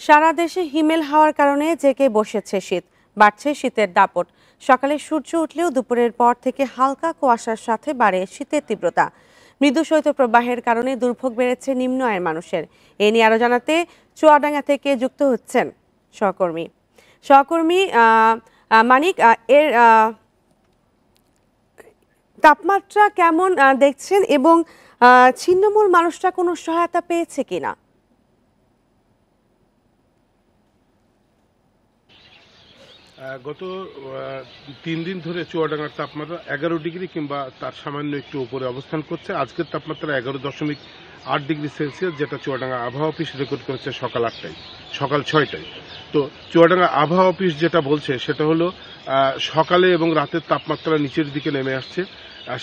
সারা দেশে হিমেল হাওয়ার কারণে জেগে বসেছে শীত, বাড়ছে শীতের দাপট। সকালে সূর্য উঠলেও দুপুরের পর থেকে হালকা কুয়াশার সাথে বাড়ে শীতের তীব্রতা। মৃদু শৈত্যপ্রবাহের কারণে দুর্ভোগ বেড়েছে নিম্ন আয়ের মানুষের। এ নিয়ে আরো জানাতে চুয়াডাঙ্গা থেকে যুক্ত হচ্ছেন সহকর্মী মানিক। এর তাপমাত্রা কেমন দেখছেন এবং ছিন্নমূল মানুষরা কোনো সহায়তা পেয়েছে কিনা? গত ৩ দিন ধরে চুয়াডাঙ্গার তাপমাত্রা 11 ডিগ্রি কিংবা তার সামান্য একটু উপরে অবস্থান করছে। আজকের তাপমাত্রা 11.8 ডিগ্রি সেলসিয়াস, যেটা চুয়াডাঙ্গা আবহাওয়া অফিস রেকর্ড করেছে সকাল 6টায়। তো চুয়াডাঙ্গা আবহাওয়া অফিস যেটা বলছে সেটা হলো সকালে এবং রাতের তাপমাত্রা নিচের দিকে নেমে আসছে।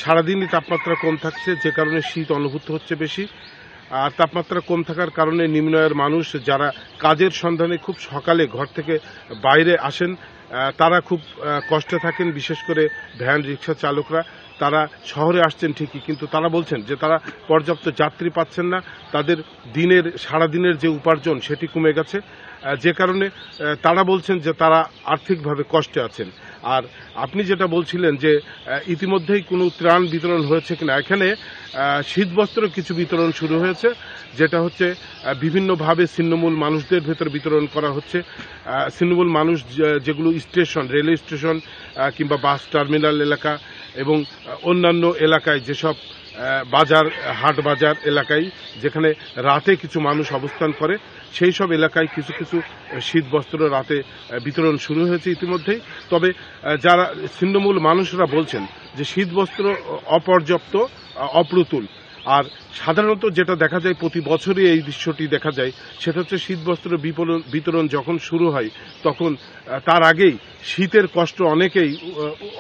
সারাদিনই তাপমাত্রা কম থাকছে, যে কারণে শীত অনুভূত হচ্ছে বেশি। আর তাপমাত্রা কম থাকার কারণে নিম্ন আয়ের মানুষ যারা কাজের সন্ধানে খুব সকালে ঘর থেকে বাইরে আসেন, তারা খুব কষ্টে থাকেন। বিশেষ করে ভ্যান রিক্সা চালকরা, তারা শহরে আসছেন ঠিকই, কিন্তু তারা বলছেন যে তারা পর্যাপ্ত যাত্রী পাচ্ছেন না। তাদের সারাদিনের যে উপার্জন সেটি কমে গেছে, যে কারণে তারা বলছেন যে তারা আর্থিকভাবে কষ্টে আছেন। আর আপনি যেটা বলছিলেন যে ইতিমধ্যেই কোনো ত্রাণ বিতরণ হয়েছে কিনা, এখানে শীতবস্ত্র কিছু বিতরণ শুরু হয়েছে, যেটা হচ্ছে বিভিন্নভাবে ছিন্নমূল মানুষদের ভেতর বিতরণ করা হচ্ছে। ছিন্নমূল মানুষ যেগুলো স্টেশন, রেলওয়ে স্টেশন কিংবা বাস টার্মিনাল এলাকা এবং অন্যান্য এলাকায়, যেসব বাজার, হাট বাজার এলাকায় যেখানে রাতে কিছু মানুষ অবস্থান করে, সেই সব এলাকায় কিছু কিছু শীতবস্ত্র রাতে বিতরণ শুরু হয়েছে ইতিমধ্যেই। তবে যারা ছিন্নমূল মানুষরা বলছেন যে শীতবস্ত্র অপর্যাপ্ত, অপ্রতুল। আর সাধারণত যেটা দেখা যায়, প্রতি বছরই এই দৃশ্যটি দেখা যায়, সেটা হচ্ছে শীতবস্ত্র বিতরণ যখন শুরু হয় তখন তার আগেই শীতের কষ্ট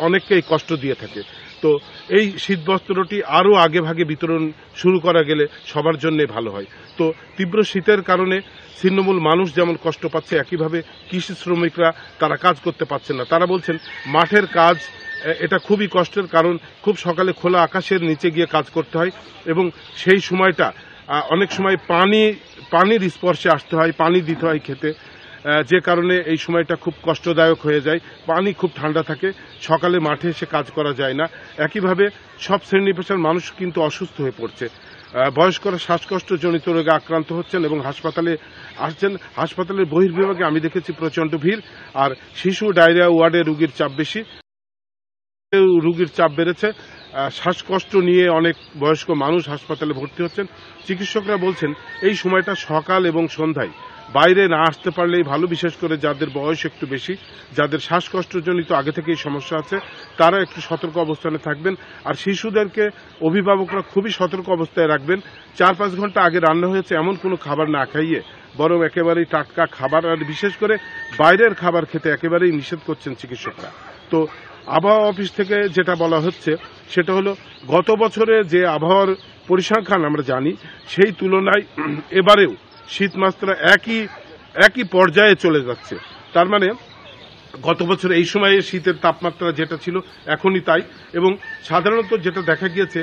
অনেককেই কষ্ট দিয়ে থাকে। তো এই শীতবস্ত্রটি আরও আগে ভাগে বিতরণ শুরু করা গেলে সবার জন্য ভালো হয়। তো তীব্র শীতের কারণে ছিন্নমূল মানুষ যেমন কষ্ট পাচ্ছে, একইভাবে কৃষি শ্রমিকরা তারা কাজ করতে পারছেন না। তারা বলছেন মাঠের কাজ এটা খুবই কষ্টের, কারণ খুব সকালে খোলা আকাশের নিচে গিয়ে কাজ করতে হয় এবং সেই সময়টা অনেক সময় পানির স্পর্শে আসতে হয়, পানি দিতে হয় খেতে, যে কারণে এই সময়টা খুব কষ্টদায়ক হয়ে যায়। পানি খুব ঠান্ডা থাকে, সকালে মাঠে এসে কাজ করা যায় না। একইভাবে সব শ্রেণী পেশার মানুষ কিন্তু অসুস্থ হয়ে পড়ছে। বয়স্করা শ্বাসকষ্টজনিত রোগে আক্রান্ত হচ্ছেন এবং হাসপাতালে আসছেন। হাসপাতালের বহির্বিভাগে আমি দেখেছি প্রচণ্ড ভিড়। আর শিশু ডায়রিয়া ওয়ার্ডে রোগীর চাপ বেড়েছে। শ্বাসকষ্ট নিয়ে অনেক বয়স্ক মানুষ হাসপাতালে ভর্তি হচ্ছেন। চিকিৎসকরা বলছেন এই সময়টা সকাল এবং সন্ধ্যায় বাইরে না আসতে পারলেই ভালো, বিশেষ করে যাদের বয়স একটু বেশি, যাদের শ্বাসকষ্টজনিত আগে থেকেই সমস্যা আছে, তারা একটু সতর্ক অবস্থানে থাকবেন। আর শিশুদেরকে অভিভাবকরা খুবই সতর্ক অবস্থায় রাখবেন। 4-5 ঘন্টা আগে রান্না হয়েছে এমন কোনো খাবার না খাইয়ে, বরং একেবারেই টাটকা খাবার, আর বিশেষ করে বাইরের খাবার খেতে একেবারেই নিষেধ করছেন চিকিৎসকরা। তো আবহাওয়া অফিস থেকে যেটা বলা হচ্ছে সেটা হলো, গত বছরে যে আবহাওয়ার পরিসংখ্যান আমরা জানি, সেই তুলনায় এবারেও শীতমাত্রা একই পর্যায়ে চলে যাচ্ছে। তার মানে গত বছর এই সময়ে শীতের তাপমাত্রা যেটা ছিল এখনই তাই। এবং সাধারণত যেটা দেখা গিয়েছে,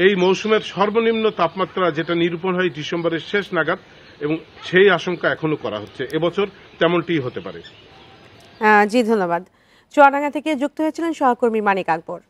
এই মৌসুমের সর্বনিম্ন তাপমাত্রা যেটা নিরূপণ হয় ডিসেম্বরের শেষ নাগাদ, এবং সেই আশঙ্কা এখনো করা হচ্ছে এবছর তেমনটিই হতে পারে। জি, ধন্যবাদ। চুয়াডাঙ্গা থেকে যুক্ত হয়েছিলেন সহকর্মী মানিক আকবর।